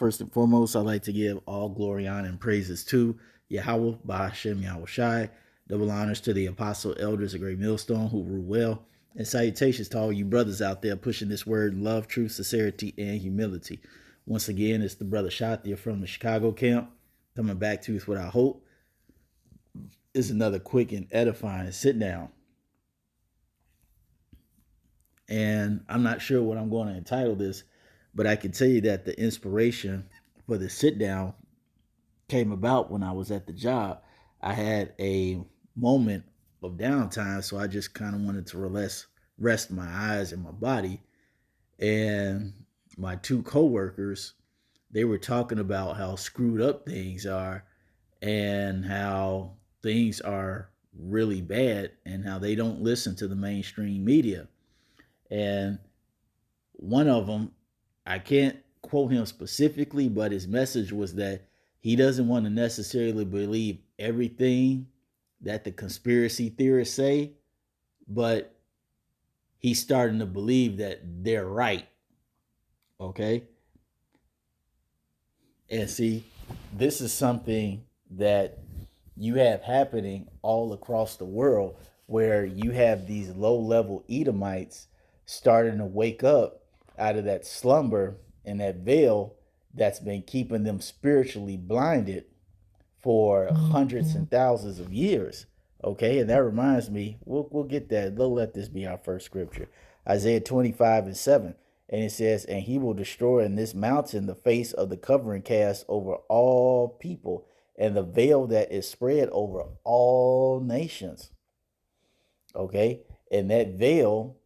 First and foremost, I'd like to give all glory, honor, and praises to Yahweh, Ba'ashem, Yahweh Shai. Double honors to the apostle elders of Great Millstone who rule well. And salutations to all you brothers out there pushing this word love, truth, sincerity, and humility. Once again, it's the brother Shathia from the Chicago camp coming back to you with what I hope is another quick and edifying sit down. And I'm not sure what I'm going to entitle this, but I can tell you that the inspiration for the sit down came about when I was at the job. I had a moment of downtime, so I just kind of wanted to rest my eyes and my body. And my two coworkers, they were talking about how screwed up things are and how things are really bad and how they don't listen to the mainstream media. And one of them, I can't quote him specifically, but his message was that he doesn't want to necessarily believe everything that the conspiracy theorists say, but he's starting to believe that they're right. Okay? And see, this is something that you have happening all across the world where you have these low-level Edomites starting to wake up out of that slumber and that veil that's been keeping them spiritually blinded for hundreds and thousands of years. Okay, and that reminds me, we'll get that. We'll let this be our first scripture. Isaiah 25:7. And it says, and he will destroy in this mountain the face of the covering cast over all people, and the veil that is spread over all nations. Okay, and that veil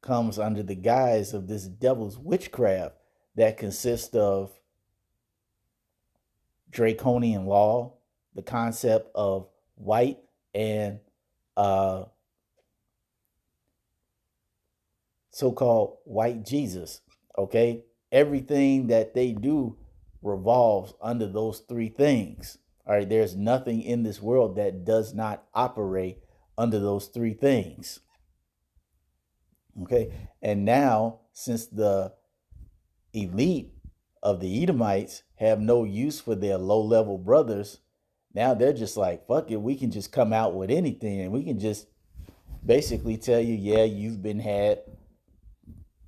comes under the guise of this devil's witchcraft that consists of draconian law, the concept of white and so-called white Jesus. Okay, everything that they do revolves under those three things. All right, there's nothing in this world that does not operate under those three things. Okay, and now since the elite of the Edomites have no use for their low-level brothers, now they're just like, fuck it, we can just come out with anything and we can just basically tell you, yeah, you've been had.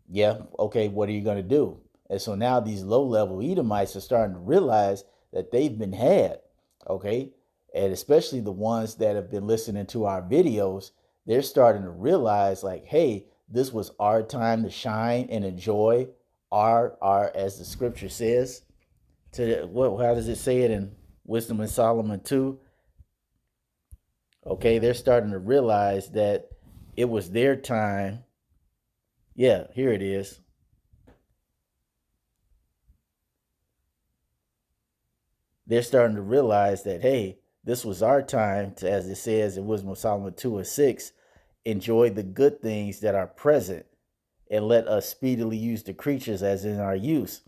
Yeah, okay, what are you going to do? And so now these low-level Edomites are starting to realize that they've been had, okay? And especially the ones that have been listening to our videos, they're starting to realize like, hey, this was our time to shine and enjoy our as the scripture says. How does it say it in Wisdom in Solomon 2? Okay, they're starting to realize that it was their time. Yeah, here it is. They're starting to realize that, hey, this was our time to, as it says in Wisdom of Solomon 2:6, enjoy the good things that are present, and let us speedily use the creatures as in our youth.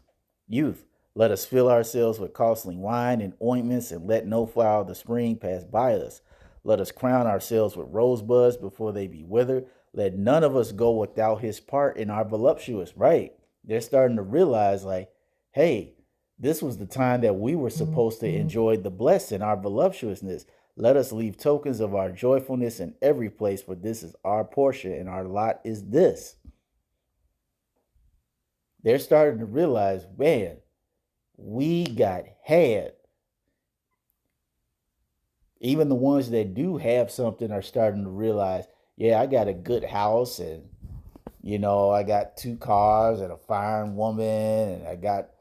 Let us fill ourselves with costly wine and ointments, and let no flower of the spring pass by us. Let us crown ourselves with rosebuds before they be withered. Let none of us go without his part in our voluptuous. Right. They're starting to realize like, hey, this was the time that we were supposed to enjoy the blessing, our voluptuousness. Let us leave tokens of our joyfulness in every place, for this is our portion and our lot is this. They're starting to realize, man, we got had. Even the ones that do have something are starting to realize, yeah, I got a good house and, I got 2 cars and a fine woman and I got,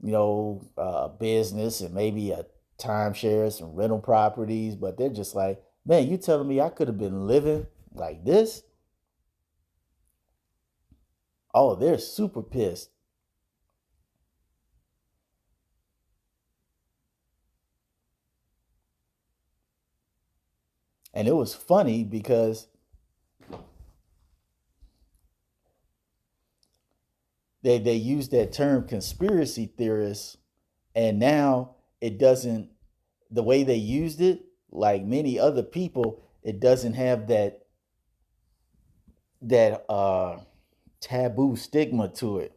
a business and maybe a timeshare, some rental properties. But they're just like, man, you telling me I could have been living like this? Oh, they're super pissed. And it was funny because they used that term conspiracy theorists, and now it doesn't, the way they used it, like many other people, it doesn't have that taboo stigma to it.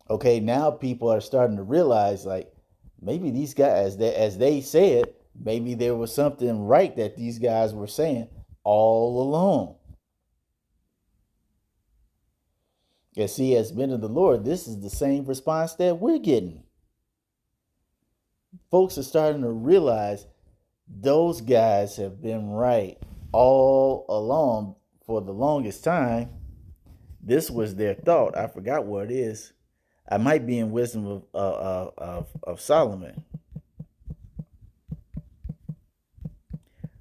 Okay, now people are starting to realize, like, maybe these guys, as they said, maybe there was something right that these guys were saying all along. And see, as men of the Lord, this is the same response that we're getting. Folks are starting to realize those guys have been right all along. For the longest time, this was their thought. I forgot what it is. I might be in Wisdom of Solomon,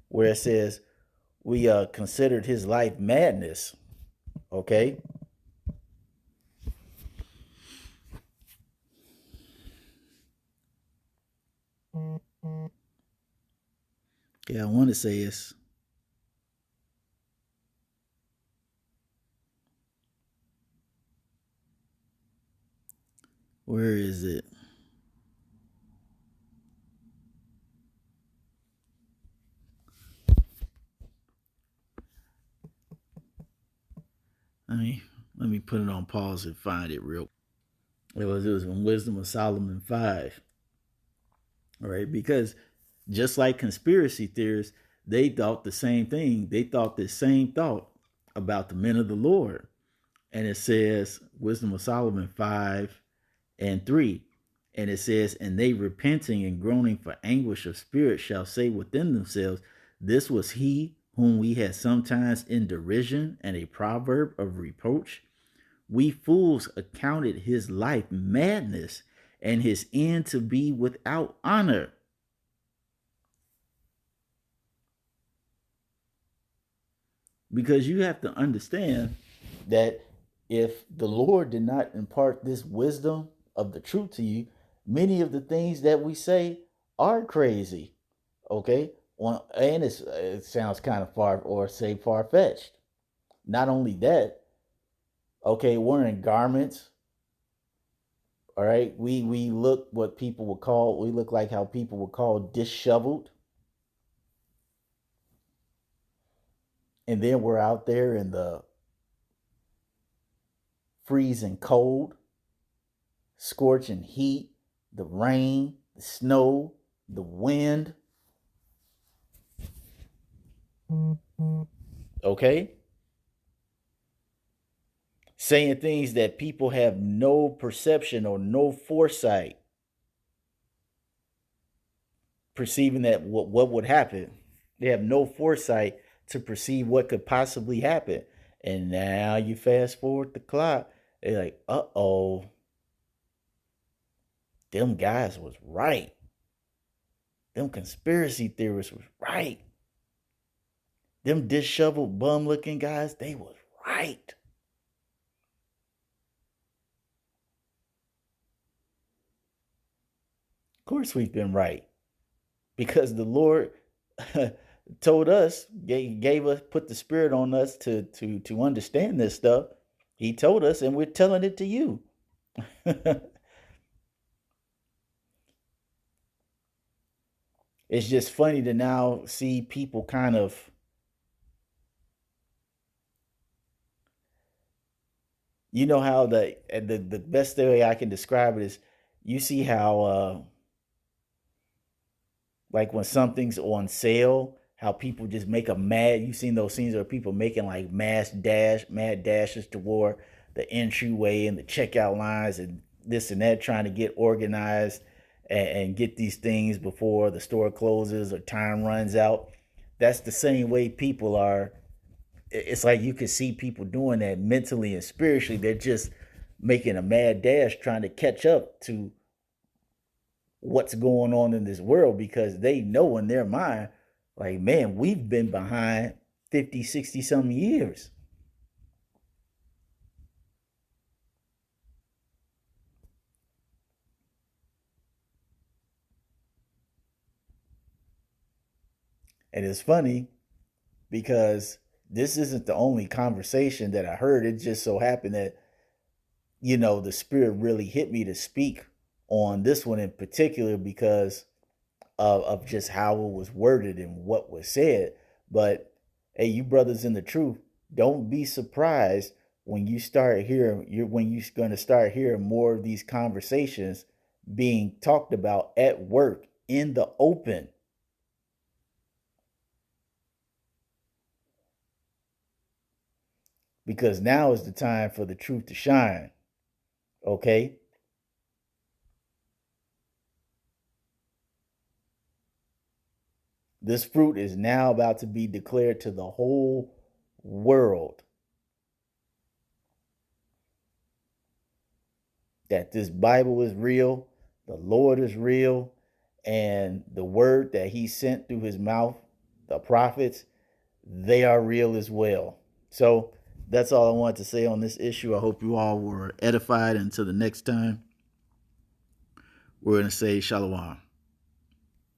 where it says we considered his life madness. Okay. Yeah, I want to say it's, where is it? I mean, let me put it on pause and find it real. It was in Wisdom of Solomon 5. All right, because just like conspiracy theorists, they thought the same thing. They thought the same thought about the men of the Lord. And it says, Wisdom of Solomon 5:3. And it says, and they repenting and groaning for anguish of spirit shall say within themselves, this was he whom we had sometimes in derision and a proverb of reproach. We fools accounted his life madness and his end to be without honor. Because you have to understand that if the Lord did not impart this wisdom of the truth to you, many of the things that we say are crazy. Okay? And it sounds kind of far fetched. Not only that, okay, wearing garments. All right, we look what people would call, we look like how people would call disheveled. And then we're out there in the freezing cold, scorching heat, the rain, the snow, the wind. Okay? Saying things that people have no perception or no foresight, perceiving that what would happen. They have no foresight to perceive what could possibly happen. And now you fast forward the clock, they're like, uh-oh, them guys was right. Them conspiracy theorists was right. Them disheveled bum looking guys, they was right. Of course we've been right. Because the Lord told us, gave us, put the spirit on us to understand this stuff. He told us, and we're telling it to you. It's just funny to now see people kind of, you know, how the best way I can describe it is, you see how like when something's on sale, how people just make a mad. You've seen those scenes where people making like mad dashes toward the entryway and the checkout lines and this and that, trying to get organized and get these things before the store closes or time runs out. That's the same way people are. It's like you can see people doing that mentally and spiritually. They're just making a mad dash trying to catch up to what's going on in this world, because they know in their mind, like, man, we've been behind 50, 60 some years. And it's funny because this isn't the only conversation that I heard. It just so happened that, the spirit really hit me to speak on this one in particular because of just how it was worded and what was said. But hey, you brothers in the truth, don't be surprised when you when you're going to start hearing more of these conversations being talked about at work in the open. Because now is the time for the truth to shine. Okay? This fruit is now about to be declared to the whole world that this Bible is real, the Lord is real, and the word that he sent through his mouth, the prophets, they are real as well. So that's all I wanted to say on this issue. I hope you all were edified. Until the next time, we're going to say shalom.